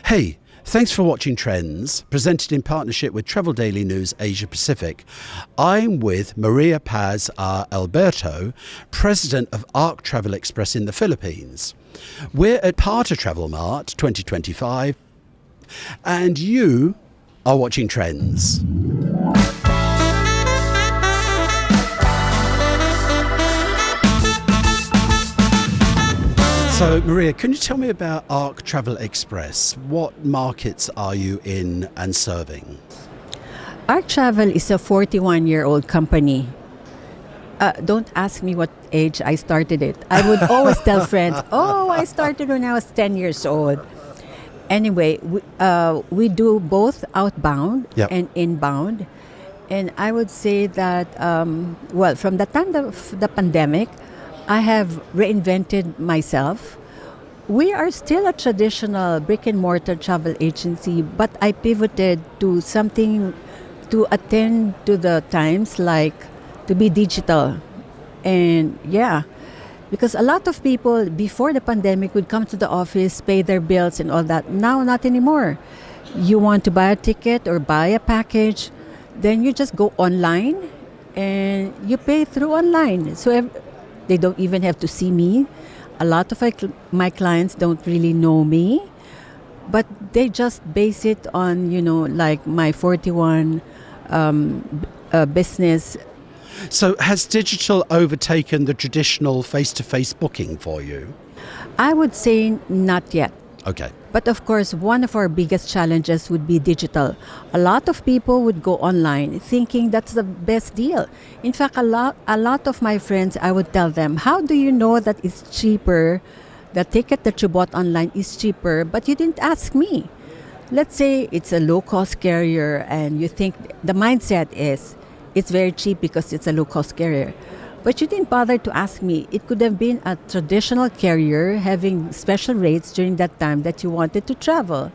Hey, thanks for watching Trends, presented in partnership with Travel Daily News Asia Pacific. I'm with Maria Paz R. Alberto, president of Ark Travel Express in the Philippines. We're at PATA Travel Mart 2025, and you are watching Trends. So, Maria, can you tell me about Ark Travel Express? What markets are you in and serving? Ark Travel is a 41-year-old company. Don't ask me what age I started it. I would always tell friends, I started when I was 10 years old. Anyway, we do both outbound and inbound. And I would say that, from the time of the pandemic, I have reinvented myself. We are still a traditional brick-and-mortar travel agency, but I pivoted to something to attend to the times, like to be digital. And because a lot of people before the pandemic would come to the office, pay their bills and all that. Now, not anymore. You want to buy a ticket or buy a package, then you just go online and you pay through online. So they don't even have to see me. A lot of my clients don't really know me, but they just base it on, like my 41 business. So has digital overtaken the traditional face-to-face booking for you? I would say not yet. Okay. But of course, one of our biggest challenges would be digital. A lot of people would go online thinking that's the best deal. In fact, a lot of my friends, I would tell them, how do you know that it's cheaper? The ticket that you bought online is cheaper, but you didn't ask me. Let's say it's a low-cost carrier and you think the mindset is it's very cheap because it's a low-cost carrier. But you didn't bother to ask me. It could have been a traditional carrier having special rates during that time that you wanted to travel.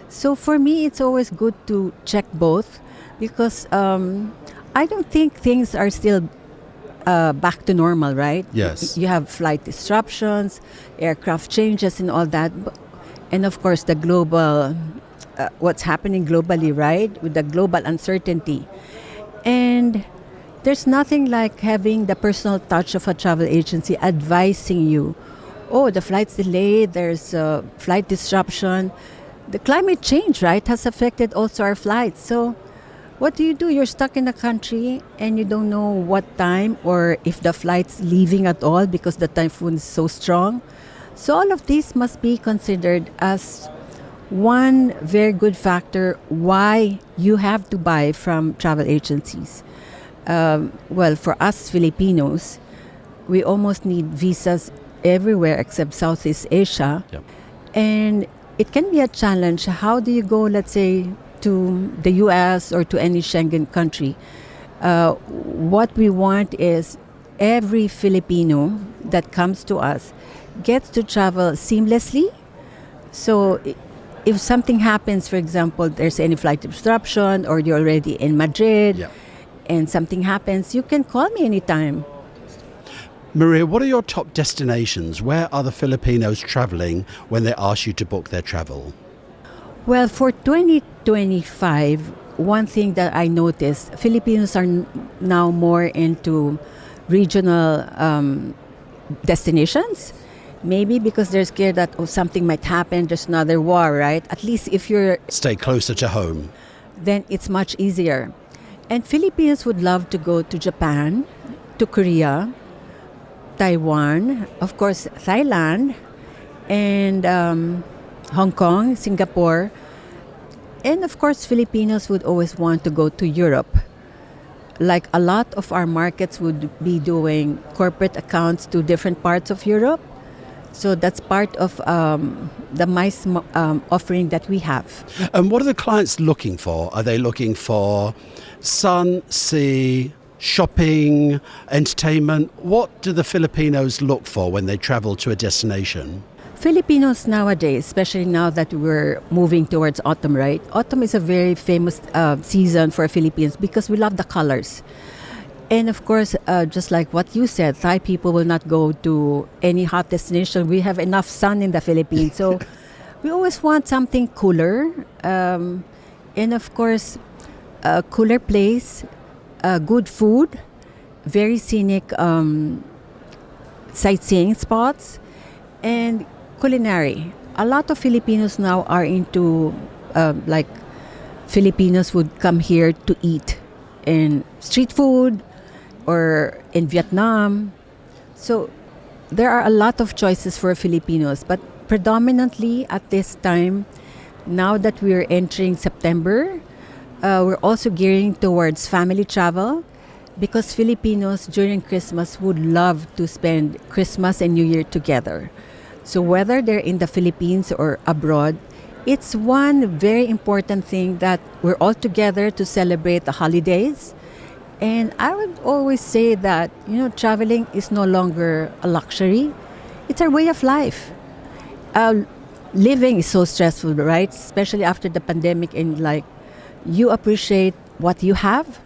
So for me, it's always good to check both because I don't think things are still back to normal, right? Yes. You have flight disruptions, aircraft changes and all that. And of course, the global, what's happening globally, right? With the global uncertainty. And there's nothing like having the personal touch of a travel agency advising you, the flight's delayed, there's a flight disruption. The climate change, right, has affected also our flights. So what do? You're stuck in a country and you don't know what time or if the flight's leaving at all because the typhoon is so strong. So all of these must be considered as one very good factor why you have to buy from travel agencies. For us Filipinos, we almost need visas everywhere except Southeast Asia. Yep. And it can be a challenge. How do you go, let's say, to the US or to any Schengen country? What we want is every Filipino that comes to us gets to travel seamlessly. So if something happens, for example, there's any flight disruption or you're already in Madrid, and something happens, you can call me anytime. Maria, what are your top destinations? Where are the Filipinos traveling when they ask you to book their travel? Well, for 2025, one thing that I noticed, Filipinos are now more into regional destinations. Maybe because they're scared that something might happen, there's another war, right? At least if you're... Stay closer to home. Then it's much easier. And Filipinos would love to go to Japan, to Korea, Taiwan, of course, Thailand, and Hong Kong, Singapore. And of course, Filipinos would always want to go to Europe. Like a lot of our markets would be doing corporate accounts to different parts of Europe. So that's part of the MICE offering that we have. And what are the clients looking for? Are they looking for sun, sea, shopping, entertainment? What do the Filipinos look for when they travel to a destination? Filipinos nowadays, especially now that we're moving towards autumn, right? Autumn is a very famous season for Philippines because we love the colors. And of course, just like what you said, Thai people will not go to any hot destination. We have enough sun in the Philippines. So We always want something cooler, and of course, a cooler place, good food, very scenic sightseeing spots, and culinary. A lot of Filipinos now are into like Filipinos would come here to eat in street food or in Vietnam. So there are a lot of choices for Filipinos, but predominantly at this time, now that we're entering September, we're also gearing towards family travel because Filipinos during Christmas would love to spend Christmas and New Year together. So whether they're in the Philippines or abroad, it's one very important thing that we're all together to celebrate the holidays. And I would always say that, traveling is no longer a luxury. It's our way of life. Living is so stressful, right? Especially after the pandemic, and like you appreciate what you have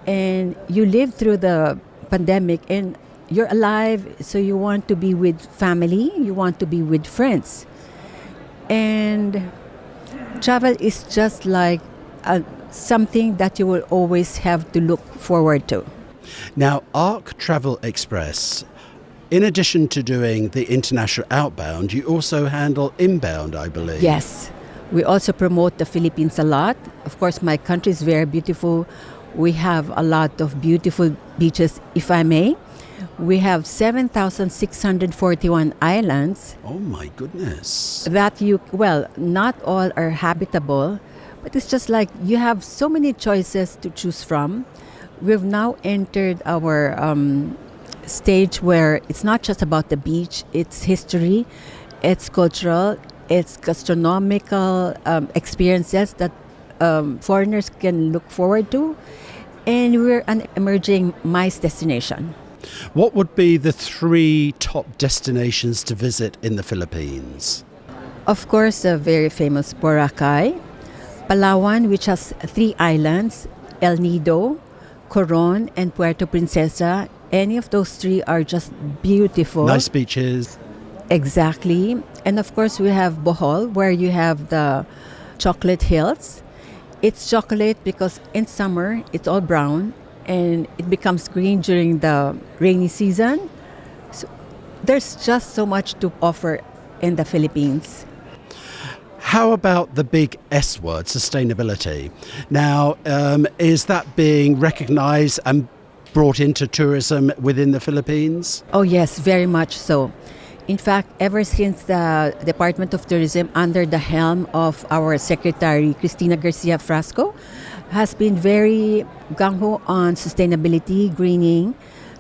and you live through the pandemic and you're alive, so you want to be with family, you want to be with friends. And travel is just like something that you will always have to look forward to. Now, Ark Travel Express, in addition to doing the international outbound, you also handle inbound, I believe. Yes. We also promote the Philippines a lot. Of course, my country is very beautiful. We have a lot of beautiful beaches, if I may. We have 7,641 islands. Oh my goodness. That not all are habitable, but it's just like you have so many choices to choose from. We've now entered our stage where it's not just about the beach, it's history, it's cultural, it's gastronomical experiences that foreigners can look forward to. And we're an emerging MICE destination. What would be the 3 top destinations to visit in the Philippines? Of course, the very famous Boracay, Palawan, which has 3 islands, El Nido, Coron, and Puerto Princesa. Any of those 3 are just beautiful. Nice beaches. Exactly. And of course, we have Bohol, where you have the chocolate hills. It's chocolate because in summer, it's all brown and it becomes green during the rainy season. So there's just so much to offer in the Philippines. How about the big S word, sustainability? Now, is that being recognized and brought into tourism within the Philippines? Oh yes, very much so. In fact, ever since the Department of Tourism, under the helm of our Secretary, Cristina Garcia Frasco, has been very gung-ho on sustainability, greening,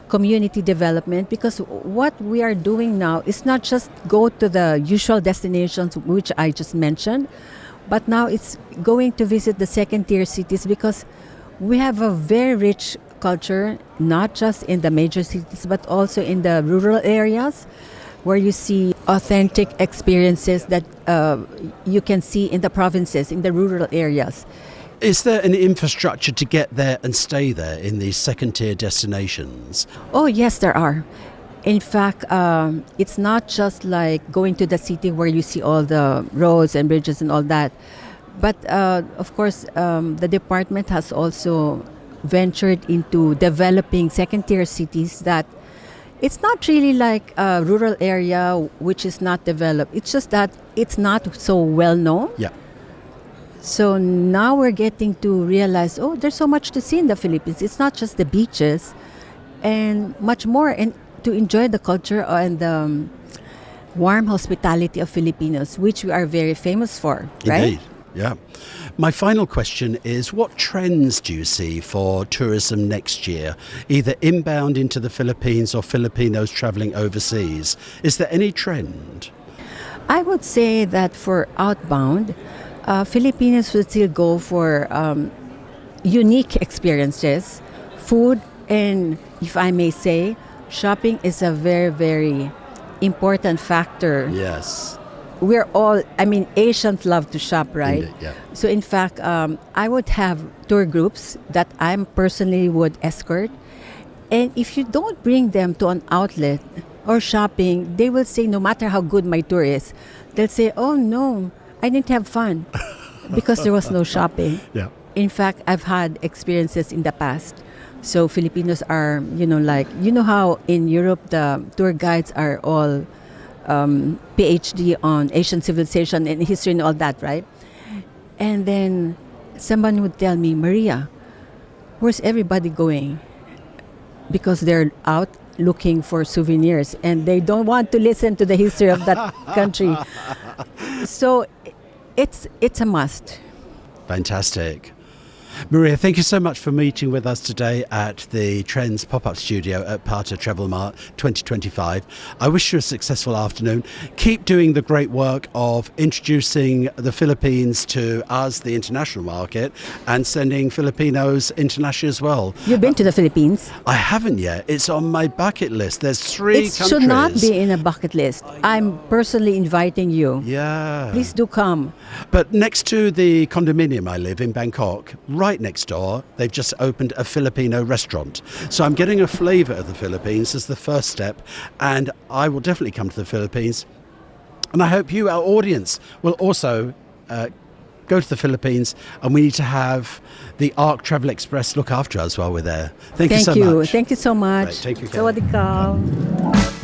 community development, because what we are doing now is not just go to the usual destinations, which I just mentioned, but now it's going to visit the second-tier cities because we have a very rich culture, not just in the major cities, but also in the rural areas, where you see authentic experiences that you can see in the provinces, in the rural areas. Is there an infrastructure to get there and stay there in these second-tier destinations? Oh, yes, there are. In fact, it's not just like going to the city where you see all the roads and bridges and all that. But, of course, the department has also ventured into developing second-tier cities that it's not really like a rural area which is not developed. It's just that it's not so well known. Yeah. So now we're getting to realize, there's so much to see in the Philippines. It's not just the beaches and much more, and to enjoy the culture and the warm hospitality of Filipinos, which we are very famous for, right? Indeed, yeah. My final question is, what trends do you see for tourism next year, either inbound into the Philippines or Filipinos traveling overseas? Is there any trend? I would say that for outbound, Filipinos would still go for unique experiences, food, and if I may say, shopping is a very, very important factor. Yes. We're all, Asians love to shop, right? Indeed, yeah. So in fact, I would have tour groups that I personally would escort. And if you don't bring them to an outlet, or shopping, they will say, no matter how good my tour is, they'll say, oh no, I didn't have fun because there was no shopping. Yeah. In fact, I've had experiences in the past. So Filipinos are, like, how in Europe the tour guides are all PhD on Asian civilization and history and all that, right? And then someone would tell me, Maria, where's everybody going? Because they're out looking for souvenirs and they don't want to listen to the history of that country. So it's a must. Fantastic. Maria, thank you so much for meeting with us today at the Trends pop-up studio at PATA Travel Mart 2025. I wish you a successful afternoon. Keep doing the great work of introducing the Philippines to us, the international market, and sending Filipinos internationally as well. You've been to the Philippines? I haven't yet. It's on my bucket list. There's 3 countries. It should not be in a bucket list. I'm personally inviting you. Yeah. Please do come. But next to the condominium I live in Bangkok, right next door, they've just opened a Filipino restaurant. So I'm getting a flavour of the Philippines as the first step, and I will definitely come to the Philippines. And I hope you, our audience, will also go to the Philippines, and we need to have the Ark Travel Express look after us while we're there. Thank you so much. Thank you so much. Right, take care. Sawadee ka.